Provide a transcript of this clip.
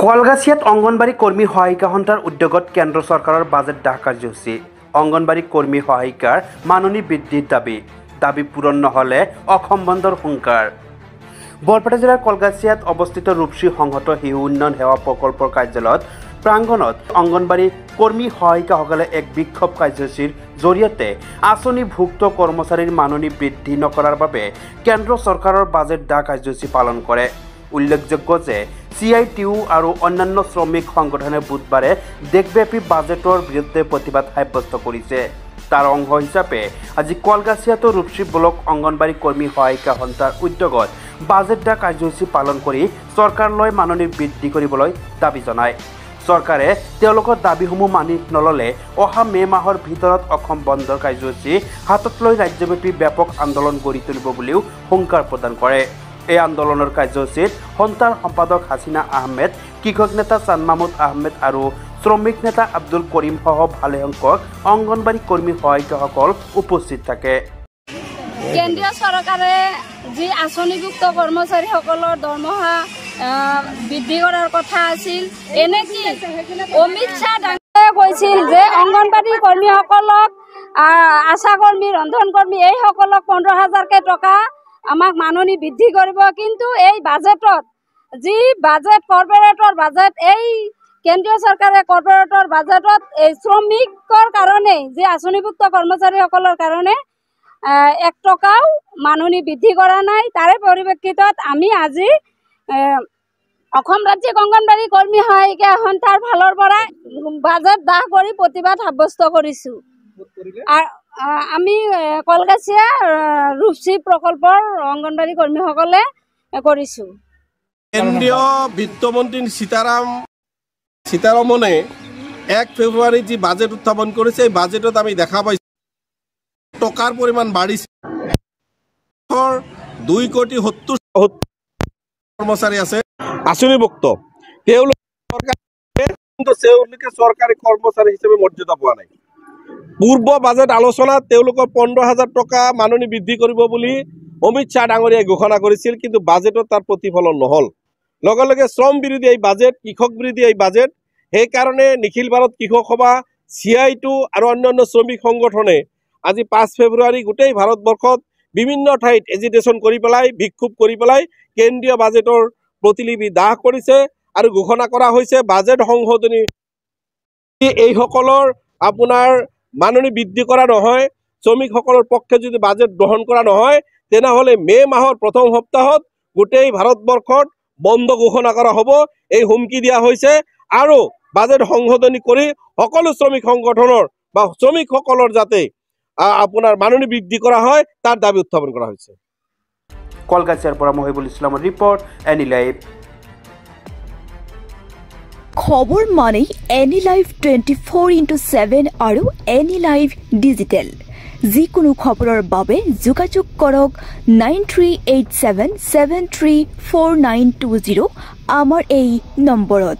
কলগাছিয়াত অঙ্গনবাড়ী কৰ্মী সহায়িকা সন্থাৰ উদ্যোগত কেন্দ্ৰ চৰকাৰৰ বাজেট দাহ কাৰ্যসূচী অঙ্গনবাড়ী কৰ্মী সহায়িকাৰ মাননি বৃদ্ধিৰ দাবী পূৰণ নহ'লে অসম বন্ধৰ হুংকাৰ বৰপেটা জিলাৰ কলগাছিয়াত অৱস্থিত ৰূপসী সংহত শিশু উন্নয়ন সেৱা প্ৰকল্পৰ কাৰ্যালয়ত প্ৰাংগণত অঙ্গনবাড়ী কৰ্মী সহায়িকাসকলে এক বিক্ষোভ কাৰ্যসূচীৰ জৰিয়তে আঁচনিভুক্ত কৰ্মচাৰীৰ মাননি বৃদ্ধি নকৰাৰ বাবে কেন্দ্ৰ চৰকাৰৰ বাজেট দাহ কাৰ্যসূচী পালন কৰে। উল্লেখযোগ্য যে CITU আৰু অন্যান্য শ্ৰমিক সংগঠনে বুধবাৰে দেশব্যাপী বাজেটৰ বিৰুদ্ধে প্ৰতিবাদ সাব্যস্ত কৰিছে। তাৰ অংশ হিচাপে আজি কলগাছিয়াতো ৰূপসী ব্লক অঙ্গনবাড়ী কৰ্মী সহায়িকা সন্থাৰ উদ্যোগত বাজেট দাহ কাৰ্যসূচী পালন কৰি চৰকাৰলৈ মাননি বৃদ্ধি কৰিবলৈ দাবী জনায়। চৰকাৰে তেওঁলোকৰ দাবীসমূহ মানি নল'লে অহা মে মাহৰ ভিতৰত অসম বন্ধৰ কাৰ্যসূচী হাতত লৈ ৰাজ্যব্যাপী ব্যাপক আন্দোলন গঢ়ি তুলিব বুলিও হুংকাৰ প্ৰদান কৰে। এই আন্দোলনৰ কাৰ্যসূচীত সন্থাৰ সম্পাদক হাছিনা আহমেদ, কৃষক নেতা চান মাহমুদ আহমেদ আৰু শ্ৰমিক নেতা আব্দুল কৰিম সহ ভালেসংখ্যক অঙ্গনবাড়ী কৰ্মী সহায়িকাসকল উপস্থিত থাকে। কেন্দ্ৰীয় চৰকাৰে যি আঁচনিভুক্ত কৰ্মচাৰীসকলৰ দৰমহা বৃদ্ধি কৰাৰ কথা আছিল, এনেকি অমিত শ্বাহ ডাঙৰীয়াই কৈছিল যে অঙ্গনবাড়ী কৰ্মীসকলক, আশা কৰ্মী, ৰন্ধন কৰ্মী এইসকলক 15,000কৈ টকা আমাক মাননি বৃদ্ধি কৰিব। কিন্তু এই বাজেটত যি বাজেট কৰ্পৰেটৰ বাজেট, এই কেন্দ্ৰীয় চৰকাৰে কৰ্পৰেটৰ বাজেটত এই শ্ৰমিকৰ কাৰণে যি আঁচনিভুক্ত কৰ্মচাৰীসকলৰ কাৰণে 1 টকাও মাননি বৃদ্ধি কৰা নাই। তাৰে পৰিপ্ৰেক্ষিতত আমি আজি অসম ৰাজ্যিক অঙ্গনবাড়ী কৰ্মী সহায়িকা সন্থাৰ ফালৰ পৰা বাজেট দাহ কৰি প্ৰতিবাদ সাব্যস্ত কৰিছোঁ। আমি কলগাছিয়া ৰূপসী প্ৰকল্পৰ অঙ্গনবাড়ী কৰ্মীসকলে কৰিছোঁ। কেন্দ্ৰীয় বিত্তমন্ত্ৰী সীতাৰামনে 1 ফেব্ৰুৱাৰীত যি বাজেট উত্থাপন কৰিছে, এই বাজেটত আমি দেখা পাইছোঁ টকাৰ পৰিমাণ বাঢ়িছে। 2,70,00,000 কৰ্মচাৰী আছে আঁচনিভুক্ত, তেওঁলোকে চৰকাৰী কৰ্মচাৰী হিচাপে মৰ্যাদা পোৱা নাই। পূৰ্ব বাজেট আলোচনাত তেওঁলোকৰ 15,000 টকা মাননি বৃদ্ধি কৰিব বুলি অমিত শ্বাহ ডাঙৰীয়াই ঘোষণা কৰিছিল, কিন্তু বাজেটত তাৰ প্ৰতিফলন নহ'ল। লগে লগে শ্ৰম বিৰোধী এই বাজেট, কৃষক বিৰোধী এই বাজেট। সেইকাৰণে নিখিল ভাৰত কৃষক সভা, CITU আৰু অন্যান্য শ্ৰমিক সংগঠনে আজি 5 ফেব্ৰুৱাৰী গোটেই ভাৰতবৰ্ষত বিভিন্ন ঠাইত এজিটেশ্যন কৰি পেলাই, বিক্ষোভ কৰি পেলাই কেন্দ্ৰীয় বাজেটৰ প্ৰতিলিপি দাহ কৰিছে আৰু ঘোষণা কৰা হৈছে বাজেট সংশোধনী। এইসকলৰ আপোনাৰ মাননি বৃদ্ধি কৰা নহয়, শ্ৰমিকসকলৰ পক্ষে যদি বাজেট গ্ৰহণ কৰা নহয়, তেনেহ'লে মে মাহৰ প্ৰথম সপ্তাহত গোটেই ভাৰতবৰ্ষত বন্ধ ঘোষণা কৰা হ'ব, এই হুমকি দিয়া হৈছে। আৰু বাজেট সংশোধনী কৰি সকলো শ্ৰমিক সংগঠনৰ বা শ্ৰমিকসকলৰ যাতে আপোনাৰ মাননি বৃদ্ধি কৰা হয়, তাৰ দাবী উত্থাপন কৰা হৈছে। কলগাছিয়াৰ পৰা মহিবুল ইছলামৰ ৰিপৰ্ট, এনি লাইভ। খবৰ মানে এনি লাইভ 24/7 আৰু এনি লাইভ ডিজিটেল। যিকোনো খবৰৰ বাবে যোগাযোগ কৰক 9387734920 আমাৰ এই নম্বৰত।